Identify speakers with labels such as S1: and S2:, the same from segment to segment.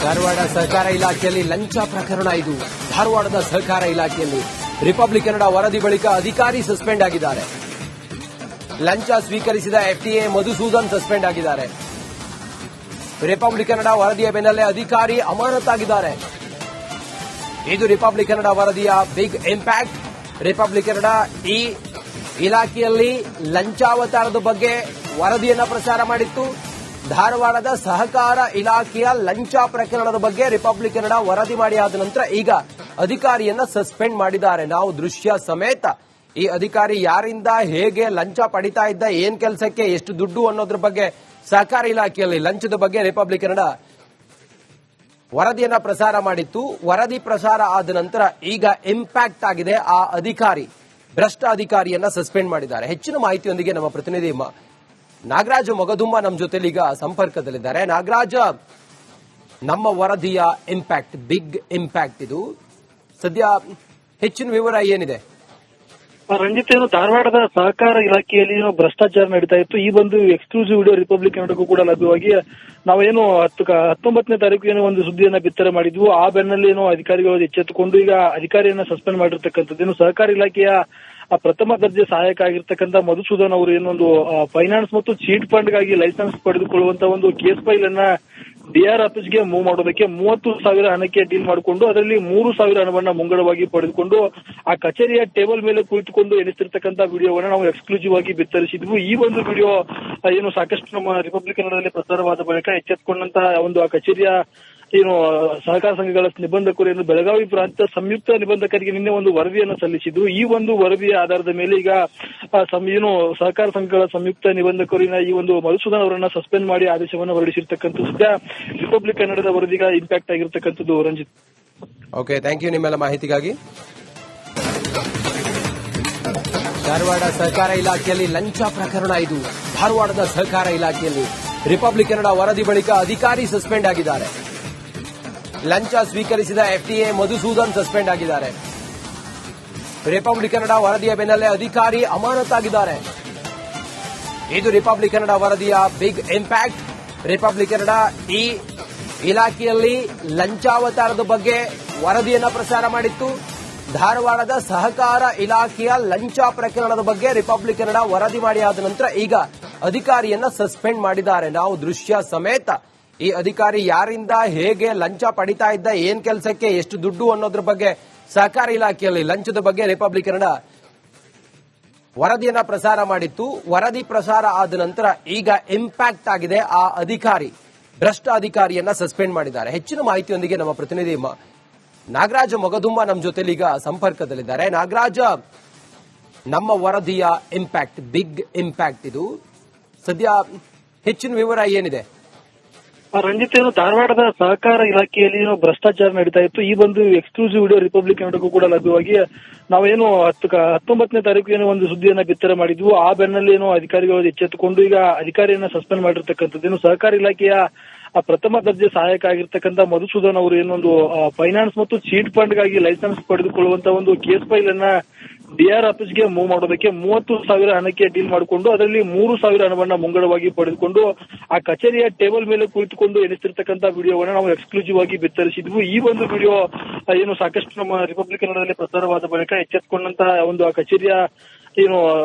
S1: ಧಾರವಾಡ ಸಹಕಾರ ಇಲಾಖೆಯಲ್ಲಿ ಲಂಚ ಪ್ರಕರಣ ಇದು. ಧಾರವಾಡದ ಸಹಕಾರ ಇಲಾಖೆಯಲ್ಲಿ ರಿಪಬ್ಲಿಕ್ ಕನ್ನಡ ವರದಿ ಬಳಿಕ ಅಧಿಕಾರಿ ಸಸ್ಪೆಂಡ್ ಆಗಿದ್ದಾರೆ. ಲಂಚ ಸ್ವೀಕರಿಸಿದ ಎಫ್ಟಿಎ ಮಧುಸೂದನ್ ಸಸ್ಪೆಂಡ್ ಆಗಿದ್ದಾರೆ. ರಿಪಬ್ಲಿಕ್ ಕನ್ನಡ ವರದಿಯ ಬೆನ್ನಲ್ಲೇ ಅಧಿಕಾರಿ ಅಮಾನತಾಗಿದ್ದಾರೆ. ಇದು ರಿಪಬ್ಲಿಕ್ ಕನ್ನಡ ವರದಿಯ ಬಿಗ್ ಇಂಪ್ಯಾಕ್ಟ್. ರಿಪಬ್ಲಿಕ್ ಕನ್ನಡ ಈ ಇಲಾಖೆಯಲ್ಲಿ ಲಂಚಾವತಾರದ ಬಗ್ಗೆ ವರದಿಯನ್ನ ಪ್ರಸಾರ ಮಾಡಿತ್ತು. ಧಾರವಾಡದ ಸಹಕಾರ ಇಲಾಖೆಯ ಲಂಚ ಪ್ರಕರಣದ ಬಗ್ಗೆ ರಿಪಬ್ಲಿಕ್ ಕನ್ನಡ ವರದಿ ಮಾಡಿ ಆದ ನಂತರ ಈಗ ಅಧಿಕಾರಿಯನ್ನ ಸಸ್ಪೆಂಡ್ ಮಾಡಿದ್ದಾರೆ. ನಾವು ದೃಶ್ಯ ಸಮೇತ ಈ ಅಧಿಕಾರಿ ಯಾರಿಂದ ಹೇಗೆ ಲಂಚ ಪಡಿತಾ ಇದ್ದ, ಏನ್ ಕೆಲಸಕ್ಕೆ ಎಷ್ಟು ದುಡ್ಡು ಅನ್ನೋದ್ರ ಬಗ್ಗೆ ಸಹಕಾರ ಇಲಾಖೆಯಲ್ಲಿ ಲಂಚದ ಬಗ್ಗೆ ರಿಪಬ್ಲಿಕ್ ಕನ್ನಡ ವರದಿಯನ್ನ ಪ್ರಸಾರ ಮಾಡಿತ್ತು. ವರದಿ ಪ್ರಸಾರ ಆದ ನಂತರ ಈಗ ಇಂಪ್ಯಾಕ್ಟ್ ಆಗಿದೆ. ಆ ಅಧಿಕಾರಿ ಭ್ರಷ್ಟ ಅಧಿಕಾರಿಯನ್ನ ಸಸ್ಪೆಂಡ್ ಮಾಡಿದ್ದಾರೆ. ಹೆಚ್ಚಿನ ಮಾಹಿತಿಯೊಂದಿಗೆ ನಮ್ಮ ಪ್ರತಿನಿಧಿ ನಾಗರಾಜ ಮೊಗದುಂಬ ನಮ್ಮ ಜೊತೆಲಿ ಈಗ ಸಂಪರ್ಕದಲ್ಲಿದ್ದಾರೆ. ನಾಗರಾಜ, ನಮ್ಮ ವರದಿಯ ಇಂಪ್ಯಾಕ್ಟ್, ಬಿಗ್ ಇಂಪ್ಯಾಕ್ಟ್ ಇದು. ಸದ್ಯ ಹೆಚ್ಚಿನ ವಿವರ ಏನಿದೆ?
S2: ರಂಜಿತ್, ಏನು ಧಾರವಾಡದ ಸಹಕಾರ ಇಲಾಖೆಯಲ್ಲಿ ಭ್ರಷ್ಟಾಚಾರ ನಡೀತಾ ಇತ್ತು. ಈ ಒಂದು ಎಕ್ಸ್ಕ್ಲೂಸಿವ್ ವಿಡಿಯೋ ರಿಪಬ್ಲಿಕ್ ಕನ್ನಡಕ್ಕೂ ಕೂಡ ಲಭ್ಯವಾಗಿ ನಾವೇನು 19ನೇ ತಾರೀಕು ಏನೋ ಒಂದು ಸುದ್ದಿಯನ್ನ ಬಿತ್ತರ ಮಾಡಿದ್ವು. ಆ ಬೆನ್ನಲ್ಲಿ ಏನೋ ಅಧಿಕಾರಿಗಳು ಎಚ್ಚೆತ್ತುಕೊಂಡು ಈಗ ಅಧಿಕಾರಿಯನ್ನ ಸಸ್ಪೆಂಡ್ ಮಾಡಿರ್ತಕ್ಕಂಥದ್ದು. ಏನು ಸಹಕಾರ ಇಲಾಖೆಯ ಪ್ರಥಮ ದರ್ಜೆ ಸಹಾಯಕ ಆಗಿರ್ತಕ್ಕಂಥ ಮಧುಸೂದನ್ ಅವರು ಏನೊಂದು ಫೈನಾನ್ಸ್ ಮತ್ತು ಚೀಟ್ ಫಂಡ್ಗಾಗಿ ಲೈಸೆನ್ಸ್ ಪಡೆದುಕೊಳ್ಳುವಂತ ಒಂದು ಕೇಸ್ ಫೈಲ್ ಅನ್ನ ಡಿಆರ್ ಆಫೀಸ್ಗೆ ಮೂವ್ ಮಾಡೋದಕ್ಕೆ 30,000 ಹಣಕ್ಕೆ ಡೀಲ್ ಮಾಡಿಕೊಂಡು ಅದರಲ್ಲಿ 3,000 ಹಣವನ್ನ ಮುಂಗಡವಾಗಿ ಪಡೆದುಕೊಂಡು ಆ ಕಚೇರಿಯ ಟೇಬಲ್ ಮೇಲೆ ಕುಳಿತುಕೊಂಡು ಎನಿಸ್ತಿರ್ತಕ್ಕಂಥ ವಿಡಿಯೋವನ್ನ ನಾವು ಎಕ್ಸ್ಕ್ಲೂಸಿವ್ ಆಗಿ ಬಿತ್ತರಿಸಿದ್ವು. ಈ ಒಂದು ವಿಡಿಯೋ ಏನು ಸಾಕಷ್ಟು ನಮ್ಮ ರಿಪಬ್ಲಿಕ್ ಕನ್ನಡದಲ್ಲಿ ಪ್ರಸಾರವಾದ ಬಳಿಕ ಎಚ್ಚೆತ್ತುಕೊಂಡಂತ ಒಂದು ಆ ಕಚೇರಿಯ ಏನು ಸಹಕಾರ ಸಂಘಗಳ ನಿಬಂಧಕರು ಏನು ಬೆಳಗಾವಿ ಪ್ರಾಂತ ಸಂಯುಕ್ತ ನಿಬಂಧಕರಿಗೆ ನಿನ್ನೆ ಒಂದು ವರದಿಯನ್ನು ಸಲ್ಲಿಸಿದ್ರು. ಈ ಒಂದು ವರದಿಯ ಆಧಾರದ ಮೇಲೆ ಈಗ ಏನು ಸಹಕಾರ ಸಂಘಗಳ ಸಂಯುಕ್ತ ನಿಬಂಧಕರಿನ ಈ ಒಂದು ಮಧುಸೂದನ್ ಅವರನ್ನ ಸಸ್ಪೆಂಡ್ ಮಾಡಿ ಆದೇಶವನ್ನು ಹೊರಡಿಸಿರ್ತಕ್ಕಂಥದ್ದು. ಸದ್ಯ ರಿಪಬ್ಲಿಕ್ ಕನ್ನಡದ ವರದಿಗ ಇಂಪ್ಯಾಕ್ಟ್ ಆಗಿರ್ತಕ್ಕಂಥದ್ದು. ರಂಜಿತ್,
S1: ಓಕೆ, ಥ್ಯಾಂಕ್ ಯು ನಿಮ್ಮೆಲ್ಲ ಮಾಹಿತಿಗಾಗಿ. ಧಾರವಾಡ ಸಹಕಾರ ಇಲಾಖೆಯಲ್ಲಿ ಲಂಚ ಪ್ರಕರಣ ಇದು. ಧಾರವಾಡದ ಸಹಕಾರ ಇಲಾಖೆಯಲ್ಲಿ ರಿಪಬ್ಲಿಕ್ ಕನ್ನಡ ವರದಿ ಬಳಿಕ ಅಧಿಕಾರಿ ಸಸ್ಪೆಂಡ್ ಆಗಿದ್ದಾರೆ. ಲಂಚ ಸ್ವೀಕರಿಸಿದ ಎಫ್ಟಿಎ ಮಧುಸೂದನ್ ಸಸ್ಪೆಂಡ್ ಆಗಿದ್ದಾರೆ. ರಿಪಬ್ಲಿಕ್ ಕನ್ನಡ ವರದಿಯ ಬೆನ್ನಲ್ಲೇ ಅಧಿಕಾರಿ ಅಮಾನತಾಗಿದ್ದಾರೆ. ಇದು ರಿಪಬ್ಲಿಕ್ ಕನ್ನಡ ವರದಿಯ ಬಿಗ್ ಇಂಪ್ಯಾಕ್ಟ್. ರಿಪಬ್ಲಿಕ್ ಕನ್ನಡ ಈ ಇಲಾಖೆಯಲ್ಲಿ ಲಂಚಾವತಾರದ ಬಗ್ಗೆ ವರದಿಯನ್ನ ಪ್ರಸಾರ ಮಾಡಿತ್ತು. ಧಾರವಾಡದ ಸಹಕಾರ ಇಲಾಖೆಯ ಲಂಚ ಪ್ರಕರಣದ ಬಗ್ಗೆ ರಿಪಬ್ಲಿಕ್ ಕನ್ನಡ ವರದಿ ಮಾಡಿ ಆದ ನಂತರ ಈಗ ಅಧಿಕಾರಿಯನ್ನ ಸಸ್ಪೆಂಡ್ ಮಾಡಿದ್ದಾರೆ. ನಾವು ದೃಶ್ಯ ಸಮೇತ ಈ ಅಧಿಕಾರಿ ಯಾರಿಂದ ಹೇಗೆ ಲಂಚ ಪಡಿತಾ ಇದ್ದ, ಏನ್ ಕೆಲಸಕ್ಕೆ ಎಷ್ಟು ದುಡ್ಡು ಅನ್ನೋದ್ರ ಬಗ್ಗೆ ಸಹಕಾರ ಇಲಾಖೆಯಲ್ಲಿ ಲಂಚದ ಬಗ್ಗೆ ರಿಪಬ್ಲಿಕ್ ಕನ್ನಡ ವರದಿಯನ್ನ ಪ್ರಸಾರ ಮಾಡಿತ್ತು. ವರದಿ ಪ್ರಸಾರ ಆದ ನಂತರ ಈಗ ಇಂಪ್ಯಾಕ್ಟ್ ಆಗಿದೆ. ಆ ಅಧಿಕಾರಿ ಭ್ರಷ್ಟ ಅಧಿಕಾರಿಯನ್ನ ಸಸ್ಪೆಂಡ್ ಮಾಡಿದ್ದಾರೆ. ಹೆಚ್ಚಿನ ಮಾಹಿತಿಯೊಂದಿಗೆ ನಮ್ಮ ಪ್ರತಿನಿಧಿ ನಾಗರಾಜ ಮೊಗದುಂಬ ನಮ್ಮ ಜೊತೆಲಿ ಈಗ ಸಂಪರ್ಕದಲ್ಲಿದ್ದಾರೆ. ನಾಗರಾಜ, ನಮ್ಮ ವರದಿಯ ಇಂಪ್ಯಾಕ್ಟ್, ಬಿಗ್ ಇಂಪ್ಯಾಕ್ಟ್ ಇದು. ಸದ್ಯ ಹೆಚ್ಚಿನ ವಿವರ ಏನಿದೆ?
S2: ರಂಜಿತ್, ಏನು ಧಾರವಾಡದ ಸಹಕಾರ ಇಲಾಖೆಯಲ್ಲಿ ಭ್ರಷ್ಟಾಚಾರ ನಡೀತಾ ಇತ್ತು. ಈ ಒಂದು ಎಕ್ಸ್ಕ್ಲೂಸಿವ್ ವಿಡಿಯೋ ರಿಪಬ್ಲಿಕ್ ಕನ್ನಡಕ್ಕೂ ಕೂಡ ಲಭ್ಯವಾಗಿ ನಾವೇನು 19ನೇ ತಾರೀಕು ಏನೋ ಒಂದು ಸುದ್ದಿಯನ್ನ ಬಿತ್ತರ ಮಾಡಿದ್ವು. ಆ ಬೆನ್ನಲ್ಲಿ ಏನೋ ಅಧಿಕಾರಿಗಳು ಎಚ್ಚೆತ್ತುಕೊಂಡು ಈಗ ಅಧಿಕಾರಿಯನ್ನ ಸಸ್ಪೆಂಡ್ ಮಾಡಿರ್ತಕ್ಕಂಥದ್ದು. ಏನು ಸಹಕಾರ ಇಲಾಖೆಯ ಪ್ರಥಮ ದರ್ಜೆ ಸಹಾಯಕ ಆಗಿರ್ತಕ್ಕಂಥ ಮಧುಸೂದನ್ ಅವರು ಏನೊಂದು ಫೈನಾನ್ಸ್ ಮತ್ತು ಚೀಟ್ ಫಂಡ್ಗಾಗಿ ಲೈಸೆನ್ಸ್ ಪಡೆದುಕೊಳ್ಳುವಂತ ಒಂದು ಕೇಸ್ ಫೈಲ್ ಅನ್ನ ಡಿಆರ್ ಆಫೀಸ್ಗೆ ಮೂವ್ ಮಾಡೋದಕ್ಕೆ 30,000 ಹಣಕ್ಕೆ ಡೀಲ್ ಮಾಡಿಕೊಂಡು ಅದರಲ್ಲಿ 3,000 ಹಣವನ್ನ ಮುಂಗಡವಾಗಿ ಪಡೆದುಕೊಂಡು ಆ ಕಚೇರಿಯ ಟೇಬಲ್ ಮೇಲೆ ಕುಳಿತುಕೊಂಡು ಎನಿಸ್ತಿರ್ತಕ್ಕಂಥ ವಿಡಿಯೋವನ್ನ ನಾವು ಎಕ್ಸ್ಕ್ಲೂಸಿವ್ ಆಗಿ ಬಿತ್ತರಿಸಿದ್ವು. ಈ ಒಂದು ವಿಡಿಯೋ ಏನು ಸಾಕಷ್ಟು ನಮ್ಮ ರಿಪಬ್ಲಿಕ್ ಕನ್ನಡದಲ್ಲಿ ಪ್ರಸಾರವಾದ ಬಳಿಕ ಎಚ್ಚೆತ್ತುಕೊಂಡಂತ ಒಂದು ಆ ಕಚೇರಿಯ ಏನು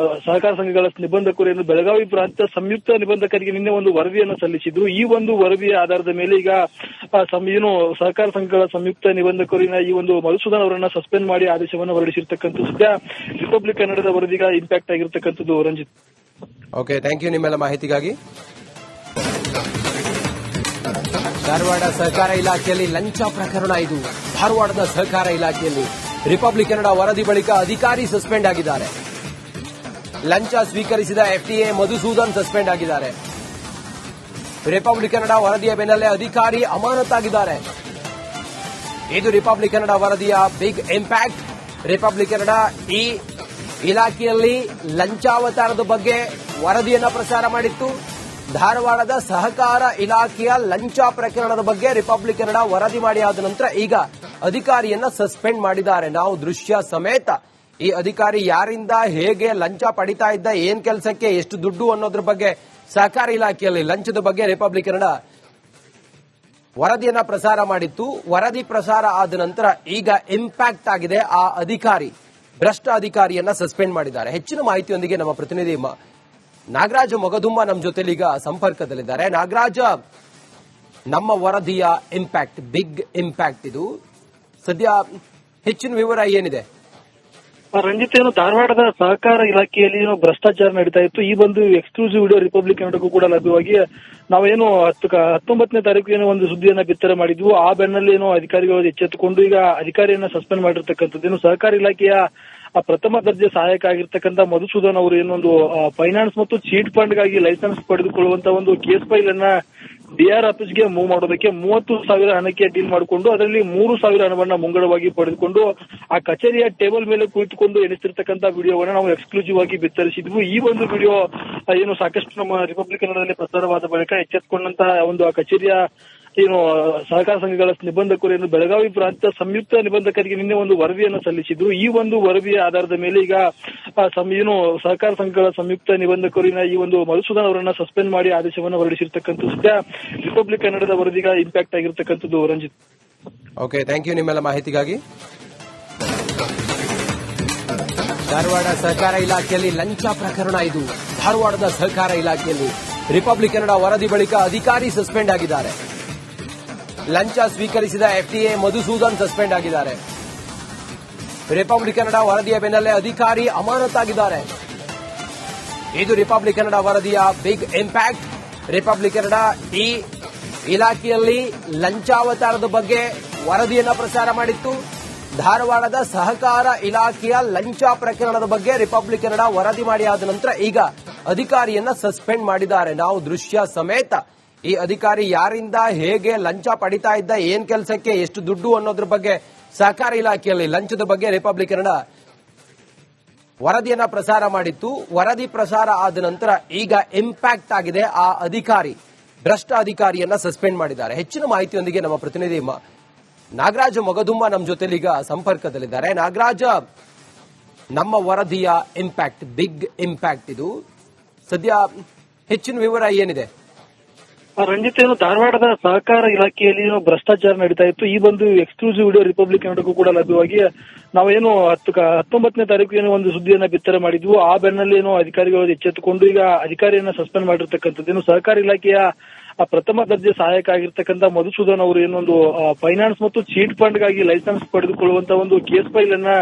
S2: ಸಹಕಾರ ಸಂಘಗಳ ನಿಬಂಧಕರು ಏನು ಬೆಳಗಾವಿ ಪ್ರಾಂತ ಸಂಯುಕ್ತ ನಿಬಂಧಕರಿಗೆ ನಿನ್ನೆ ಒಂದು ವರದಿಯನ್ನು ಸಲ್ಲಿಸಿದ್ರು. ಈ ಒಂದು ವರದಿಯ ಆಧಾರದ ಮೇಲೆ ಈಗ ಏನು ಸಹಕಾರ ಸಂಘಗಳ ಸಂಯುಕ್ತ ನಿಬಂಧಕರಿನ ಈ ಒಂದು ಮಧುಸೂದನ್ ಅವರನ್ನ ಸಸ್ಪೆಂಡ್ ಮಾಡಿ ಆದೇಶವನ್ನು ಹೊರಡಿಸಿರ್ತಕ್ಕಂಥದ್ದು. ಸದ್ಯ ರಿಪಬ್ಲಿಕ್ ಕನ್ನಡದ ವರದಿಗ ಇಂಪ್ಯಾಕ್ಟ್ ಆಗಿರ್ತಕ್ಕಂಥದ್ದು. ರಂಜಿತ್,
S1: ಓಕೆ, ಥ್ಯಾಂಕ್ ಯು ನಿಮ್ಮೆಲ್ಲ ಮಾಹಿತಿಗಾಗಿ. ಧಾರವಾಡ ಸಹಕಾರ ಇಲಾಖೆಯಲ್ಲಿ ಲಂಚ ಪ್ರಕರಣ ಇದು. ಧಾರವಾಡದ ಸಹಕಾರ ಇಲಾಖೆಯಲ್ಲಿ ರಿಪಬ್ಲಿಕ್ ಕನ್ನಡ ವರದಿ ಬಳಿಕ ಅಧಿಕಾರಿ ಸಸ್ಪೆಂಡ್ ಆಗಿದ್ದಾರೆ. ಲಂಚ ಸ್ವೀಕರಿಸಿದ ಎಫ್ಟಿಎ ಮಧುಸೂದನ್ ಸಸ್ಪೆಂಡ್ ಆಗಿದ್ದಾರೆ. ರಿಪಬ್ಲಿಕ್ ಕನ್ನಡ ವರದಿಯ ಬೆನ್ನಲ್ಲೇ ಅಧಿಕಾರಿ ಅಮಾನತಾಗಿದ್ದಾರೆ. ಇದು ರಿಪಬ್ಲಿಕ್ ಕನ್ನಡ ವರದಿಯ ಬಿಗ್ ಇಂಪ್ಯಾಕ್ಟ್. ರಿಪಬ್ಲಿಕ್ ಕನ್ನಡ ಈ ಇಲಾಖೆಯಲ್ಲಿ ಲಂಚಾವತಾರದ ಬಗ್ಗೆ ವರದಿಯನ್ನ ಪ್ರಸಾರ ಮಾಡಿತ್ತು. ಧಾರವಾಡದ ಸಹಕಾರ ಇಲಾಖೆಯ ಲಂಚ ಪ್ರಕರಣದ ಬಗ್ಗೆ ರಿಪಬ್ಲಿಕ್ ಕನ್ನಡ ವರದಿ ಮಾಡಿ ಆದ ನಂತರ ಈಗ ಅಧಿಕಾರಿಯನ್ನ ಸಸ್ಪೆಂಡ್ ಮಾಡಿದ್ದಾರೆ. ನಾವು ದೃಶ್ಯ ಸಮೇತ ಈ ಅಧಿಕಾರಿ ಯಾರಿಂದ ಹೇಗೆ ಲಂಚ ಪಡಿತಾ ಇದ್ದ, ಏನ್ ಕೆಲಸಕ್ಕೆ ಎಷ್ಟು ದುಡ್ಡು ಅನ್ನೋದ್ರ ಬಗ್ಗೆ ಸಹಕಾರ ಇಲಾಖೆಯಲ್ಲಿ ಲಂಚದ ಬಗ್ಗೆ ರಿಪಬ್ಲಿಕ್ ಕನ್ನಡ ವರದಿಯನ್ನ ಪ್ರಸಾರ ಮಾಡಿತ್ತು. ವರದಿ ಪ್ರಸಾರ ಆದ ನಂತರ ಈಗ ಇಂಪ್ಯಾಕ್ಟ್ ಆಗಿದೆ. ಆ ಅಧಿಕಾರಿ ಭ್ರಷ್ಟ ಅಧಿಕಾರಿಯನ್ನ ಸಸ್ಪೆಂಡ್ ಮಾಡಿದ್ದಾರೆ. ಹೆಚ್ಚಿನ ಮಾಹಿತಿಯೊಂದಿಗೆ ನಮ್ಮ ಪ್ರತಿನಿಧಿ ನಾಗರಾಜ ಮೊಗದುಂಬ ನಮ್ಮ ಜೊತೆಲಿ ಈಗ ಸಂಪರ್ಕದಲ್ಲಿದ್ದಾರೆ. ನಾಗರಾಜ, ನಮ್ಮ ವರದಿಯ ಇಂಪ್ಯಾಕ್ಟ್, ಬಿಗ್ ಇಂಪ್ಯಾಕ್ಟ್ ಇದು. ಸದ್ಯ ಹೆಚ್ಚಿನ ವಿವರ ಏನಿದೆ?
S2: ರಂಜಿತ್, ಏನು ಧಾರವಾಡದ ಸಹಕಾರ ಇಲಾಖೆಯಲ್ಲಿ ಭ್ರಷ್ಟಾಚಾರ ನಡೀತಾ ಇತ್ತು. ಈ ಒಂದು ಎಕ್ಸ್ಕ್ಲೂಸಿವ್ ವಿಡಿಯೋ ರಿಪಬ್ಲಿಕ್ ಕನ್ನಡಕ್ಕೂ ಕೂಡ ಲಭ್ಯವಾಗಿ ನಾವೇನು 19ನೇ ತಾರೀಕು ಏನೋ ಒಂದು ಸುದ್ದಿಯನ್ನ ಬಿತ್ತರ ಮಾಡಿದ್ವು. ಆ ಬೆನ್ನಲ್ಲಿ ಏನೋ ಅಧಿಕಾರಿಗಳು ಎಚ್ಚೆತ್ತುಕೊಂಡು ಈಗ ಅಧಿಕಾರಿಯನ್ನ ಸಸ್ಪೆಂಡ್ ಮಾಡಿರ್ತಕ್ಕಂಥದ್ದು. ಏನು ಸಹಕಾರ ಇಲಾಖೆಯ ಪ್ರಥಮ ದರ್ಜೆ ಸಹಾಯಕ ಆಗಿರ್ತಕ್ಕಂಥ ಮಧುಸೂದನ್ ಅವರು ಏನೊಂದು ಫೈನಾನ್ಸ್ ಮತ್ತು ಚೀಟ್ ಫಂಡ್ ಗಾಗಿ ಲೈಸೆನ್ಸ್ ಪಡೆದುಕೊಳ್ಳುವಂತ ಒಂದು ಕೇಸ್ ಫೈಲ್ ಅನ್ನ ಡಿಆರ್ ಆಫೀಸ್ಗೆ ಮೂವ್ ಮಾಡೋದಕ್ಕೆ 30,000 ಹಣಕ್ಕೆ ಡೀಲ್ ಮಾಡಿಕೊಂಡು ಅದರಲ್ಲಿ 3,000 ಹಣವನ್ನ ಮುಂಗಡವಾಗಿ ಪಡೆದುಕೊಂಡು ಆ ಕಚೇರಿಯ ಟೇಬಲ್ ಮೇಲೆ ಕುಳಿತುಕೊಂಡು ಎಣಿಸ್ತಿರ್ತಕ್ಕಂಥ ವಿಡಿಯೋವನ್ನ ನಾವು ಎಕ್ಸ್ಕ್ಲೂಸಿವ್ ಆಗಿ ಬಿತ್ತರಿಸಿದ್ವು. ಈ ಒಂದು ವಿಡಿಯೋ ಏನು ಸಾಕಷ್ಟು ನಮ್ಮ ರಿಪಬ್ಲಿಕ್ ಕನ್ನಡದಲ್ಲಿ ಪ್ರಸಾರವಾದ ಬಳಿಕ ಎಚ್ಚೆತ್ತುಕೊಂಡಂತ ಒಂದು ಆ ಕಚೇರಿಯ ಏನು ಸಹಕಾರ ಸಂಘಗಳ ನಿಬಂಧಕರು ಏನು ಬೆಳಗಾವಿ ಪ್ರಾಂತ್ಯ ಸಂಯುಕ್ತ ನಿಬಂಧಕರಿಗೆ ನಿನ್ನೆ ಒಂದು ವರದಿಯನ್ನು ಸಲ್ಲಿಸಿದ್ರು. ಈ ಒಂದು ವರದಿಯ ಆಧಾರದ ಮೇಲೆ ಈಗ ಏನು ಸಹಕಾರ ಸಂಘಗಳ ಸಂಯುಕ್ತ ನಿಬಂಧಕರಿನ ಈ ಒಂದು ಮಧುಸೂದನ್ ಅವರನ್ನ ಸಸ್ಪೆಂಡ್ ಮಾಡಿ ಆದೇಶವನ್ನು ಹೊರಡಿಸಿರ್ತಕ್ಕಂಥದ್ದು. ಸದ್ಯ ರಿಪಬ್ಲಿಕ್ ಕನ್ನಡದ ವರದಿಗ ಇಂಪ್ಯಾಕ್ಟ್ ಆಗಿರ್ತಕ್ಕಂಥದ್ದು. ರಂಜಿತ್,
S1: ಓಕೆ, ಥ್ಯಾಂಕ್ ಯು ನಿಮ್ಮೆಲ್ಲ ಮಾಹಿತಿಗಾಗಿ. ಧಾರವಾಡ ಸಹಕಾರ ಇಲಾಖೆಯಲ್ಲಿ ಲಂಚ ಪ್ರಕರಣ ಇದು. ಧಾರವಾಡದ ಸಹಕಾರ ಇಲಾಖೆಯಲ್ಲಿ ರಿಪಬ್ಲಿಕ್ ಕನ್ನಡ ವರದಿ ಬಳಿಕ ಅಧಿಕಾರಿ ಸಸ್ಪೆಂಡ್ ಆಗಿದ್ದಾರೆ. ಲಂಚ ಸ್ವೀಕರಿಸಿದ ಎಫ್ಟಿಎ ಮಧುಸೂದನ್ ಸಸ್ಪೆಂಡ್ ಆಗಿದ್ದಾರೆ. ರಿಪಬ್ಲಿಕ್ ಕನ್ನಡ ವರದಿಯ ಬೆನ್ನಲ್ಲೇ ಅಧಿಕಾರಿ ಅಮಾನತಾಗಿದ್ದಾರೆ. ಇದು ರಿಪಬ್ಲಿಕ್ ಕನ್ನಡ ವರದಿಯ ಬಿಗ್ ಇಂಪ್ಯಾಕ್ಟ್. ರಿಪಬ್ಲಿಕ್ ಕನ್ನಡ ಈ ಇಲಾಖೆಯಲ್ಲಿ ಲಂಚಾವತಾರದ ಬಗ್ಗೆ ವರದಿಯನ್ನ ಪ್ರಸಾರ ಮಾಡಿತ್ತು. ಧಾರವಾಡದ ಸಹಕಾರ ಇಲಾಖೆಯ ಲಂಚ ಪ್ರಕರಣದ ಬಗ್ಗೆ ರಿಪಬ್ಲಿಕ್ ಕನ್ನಡ ವರದಿ ಮಾಡಿ ಆದ ನಂತರ ಈಗ ಅಧಿಕಾರಿಯನ್ನ ಸಸ್ಪೆಂಡ್ ಮಾಡಿದ್ದಾರೆ. ನಾವು ದೃಶ್ಯ ಸಮೇತ ಈ ಅಧಿಕಾರಿ ಯಾರಿಂದ ಹೇಗೆ ಲಂಚ ಪಡಿತಾ ಇದ್ದ, ಏನ್ ಕೆಲಸಕ್ಕೆ ಎಷ್ಟು ದುಡ್ಡು ಅನ್ನೋದ್ರ ಬಗ್ಗೆ ಸಹಕಾರ ಇಲಾಖೆಯಲ್ಲಿ ಲಂಚದ ಬಗ್ಗೆ ರಿಪಬ್ಲಿಕ್ ಕನ್ನಡ ವರದಿಯನ್ನ ಪ್ರಸಾರ ಮಾಡಿತ್ತು. ವರದಿ ಪ್ರಸಾರ ಆದ ನಂತರ ಈಗ ಇಂಪ್ಯಾಕ್ಟ್ ಆಗಿದೆ. ಆ ಅಧಿಕಾರಿ ಭ್ರಷ್ಟ ಅಧಿಕಾರಿಯನ್ನ ಸಸ್ಪೆಂಡ್ ಮಾಡಿದ್ದಾರೆ. ಹೆಚ್ಚಿನ ಮಾಹಿತಿಯೊಂದಿಗೆ ನಮ್ಮ ಪ್ರತಿನಿಧಿ ನಾಗರಾಜ ಮೊಗದುಂಬ ನಮ್ಮ ಜೊತೆಲಿ ಈಗ ಸಂಪರ್ಕದಲ್ಲಿದ್ದಾರೆ. ನಾಗರಾಜ, ನಮ್ಮ ವರದಿಯ ಇಂಪ್ಯಾಕ್ಟ್, ಬಿಗ್ ಇಂಪ್ಯಾಕ್ಟ್ ಇದು. ಸದ್ಯ ಹೆಚ್ಚಿನ ವಿವರ ಏನಿದೆ?
S2: ರಂಜಿತ್, ಏನು ಧಾರವಾಡದ ಸಹಕಾರ ಇಲಾಖೆಯಲ್ಲಿ ಭ್ರಷ್ಟಾಚಾರ ನಡೀತಾ ಇತ್ತು. ಈ ಒಂದು ಎಕ್ಸ್ಕ್ಲೂಸಿವ್ ವಿಡಿಯೋ ರಿಪಬ್ಲಿಕ್ ಕನ್ನಡಕ್ಕೂ ಕೂಡ ಲಭ್ಯವಾಗಿ ನಾವೇನು 19ನೇ ತಾರೀಕು ಏನೋ ಒಂದು ಸುದ್ದಿಯನ್ನ ಬಿತ್ತರ ಮಾಡಿದ್ವು. ಆ ಬೆನ್ನಲ್ಲಿ ಏನೋ ಅಧಿಕಾರಿಗಳು ಎಚ್ಚೆತ್ತುಕೊಂಡು ಈಗ ಅಧಿಕಾರಿಯನ್ನ ಸಸ್ಪೆಂಡ್ ಮಾಡಿರ್ತಕ್ಕಂಥದ್ದು. ಏನು ಸಹಕಾರ ಇಲಾಖೆಯ ಪ್ರಥಮ ದರ್ಜೆ ಸಹಾಯಕ ಆಗಿರ್ತಕ್ಕಂಥ ಮಧುಸೂದನ್ ಅವರು ಏನೊಂದು ಫೈನಾನ್ಸ್ ಮತ್ತು ಚೀಟ್ ಫಂಡ್ ಗಾಗಿ ಲೈಸೆನ್ಸ್ ಪಡೆದುಕೊಳ್ಳುವಂತ ಒಂದು ಕೇಸ್ ಫೈಲ್ ಅನ್ನ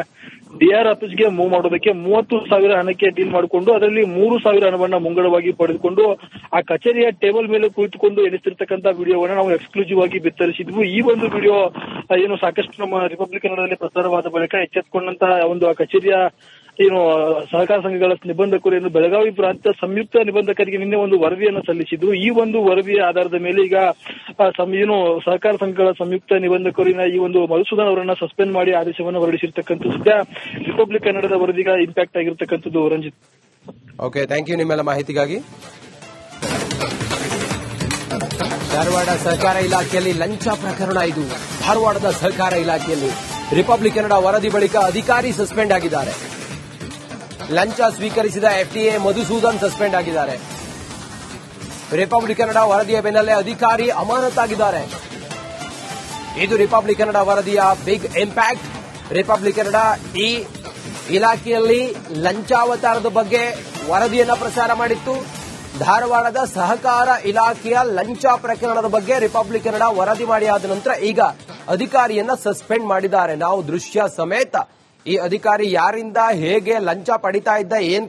S2: ಡಿಆರ್ ಆಫೀಸ್ಗೆ ಮೂವ್ ಮಾಡೋದಕ್ಕೆ 30,000 ಹಣಕ್ಕೆ ಡೀಲ್ ಮಾಡಿಕೊಂಡು ಅದರಲ್ಲಿ 3,000 ಹಣವನ್ನ ಮುಂಗಡವಾಗಿ ಪಡೆದುಕೊಂಡು ಆ ಕಚೇರಿಯ ಟೇಬಲ್ ಮೇಲೆ ಕುಳಿತುಕೊಂಡು ಎಣಿಸ್ತಿರ್ತಕ್ಕಂಥ ವಿಡಿಯೋವನ್ನ ನಾವು ಎಕ್ಸ್ಕ್ಲೂಸಿವ್ ಆಗಿ ಬಿತ್ತರಿಸಿದ್ವು. ಈ ಒಂದು ವಿಡಿಯೋ ಏನು ಸಾಕಷ್ಟು ನಮ್ಮ ರಿಪಬ್ಲಿಕ್ ಕನ್ನಡದಲ್ಲಿ ಪ್ರಸಾರವಾದ ಬಳಿಕ ಎಚ್ಚೆತ್ತುಕೊಂಡಂತ ಒಂದು ಆ ಕಚೇರಿಯ ಏನು ಸಹಕಾರ ಸಂಘಗಳ ನಿಬಂಧಕರು ಏನು ಬೆಳಗಾವಿ ಪ್ರಾಂತ್ಯ ಸಂಯುಕ್ತ ನಿಬಂಧಕರಿಗೆ ನಿನ್ನೆ ಒಂದು ವರದಿಯನ್ನು ಸಲ್ಲಿಸಿದ್ರು. ಈ ಒಂದು ವರದಿಯ ಆಧಾರದ ಮೇಲೆ ಈಗ ಏನು ಸಹಕಾರ ಸಂಘಗಳ ಸಂಯುಕ್ತ ನಿಬಂಧಕರಿನ ಈ ಒಂದು ಮಧುಸೂದನ್ ಅವರನ್ನ ಸಸ್ಪೆಂಡ್ ಮಾಡಿ ಆದೇಶವನ್ನು ಹೊರಡಿಸಿರ್ತಕ್ಕಂಥದ್ದು. ಸದ್ಯ ರಿಪಬ್ಲಿಕ್ ಕನ್ನಡದ ವರದಿಗ ಇಂಪ್ಯಾಕ್ಟ್ ಆಗಿರ್ತಕ್ಕಂಥದ್ದು. ರಂಜಿತ್,
S1: ಓಕೆ, ಥ್ಯಾಂಕ್ ಯು ನಿಮ್ಮೆಲ್ಲ ಮಾಹಿತಿಗಾಗಿ. ಧಾರವಾಡ ಸಹಕಾರ ಇಲಾಖೆಯಲ್ಲಿ ಲಂಚ ಪ್ರಕರಣ ಇದು. ಧಾರವಾಡದ ಸಹಕಾರ ಇಲಾಖೆಯಲ್ಲಿ ರಿಪಬ್ಲಿಕ್ ಕನ್ನಡ ವರದಿ ಬಳಿಕ ಅಧಿಕಾರಿ ಸಸ್ಪೆಂಡ್ ಆಗಿದ್ದಾರೆ. ಲಂಚ ಸ್ವೀಕರಿಸಿದ ಎಫ್ಟಿಎ ಮಧುಸೂದನ್ ಸಸ್ಪೆಂಡ್ ಆಗಿದ್ದಾರೆ. ರಿಪಬ್ಲಿಕ್ ಕನ್ನಡ ವರದಿಯ ಬೆನ್ನಲ್ಲೇ ಅಧಿಕಾರಿ ಅಮಾನತಾಗಿದ್ದಾರೆ. ಇದು ರಿಪಬ್ಲಿಕ್ ಕನ್ನಡ ವರದಿಯ ಬಿಗ್ ಇಂಪ್ಯಾಕ್ಟ್. ರಿಪಬ್ಲಿಕ್ ಕನ್ನಡ ಈ ಇಲಾಖೆಯಲ್ಲಿ ಲಂಚಾವತಾರದ ಬಗ್ಗೆ ವರದಿಯನ್ನ ಪ್ರಸಾರ ಮಾಡಿತ್ತು. ಧಾರವಾಡದ ಸಹಕಾರ ಇಲಾಖೆಯ ಲಂಚ ಪ್ರಕರಣದ ಬಗ್ಗೆ ರಿಪಬ್ಲಿಕ್ ಕನ್ನಡ ವರದಿ ಮಾಡಿ ಆದ ನಂತರ ಈಗ ಅಧಿಕಾರಿಯನ್ನ ಸಸ್ಪೆಂಡ್ ಮಾಡಿದ್ದಾರೆ. ನಾವು ದೃಶ್ಯ ಸಮೇತ ಈ ಅಧಿಕಾರಿ ಯಾರಿಂದ ಹೇಗೆ ಲಂಚ ಪಡಿತಾ ಇದ್ದ, ಏನ್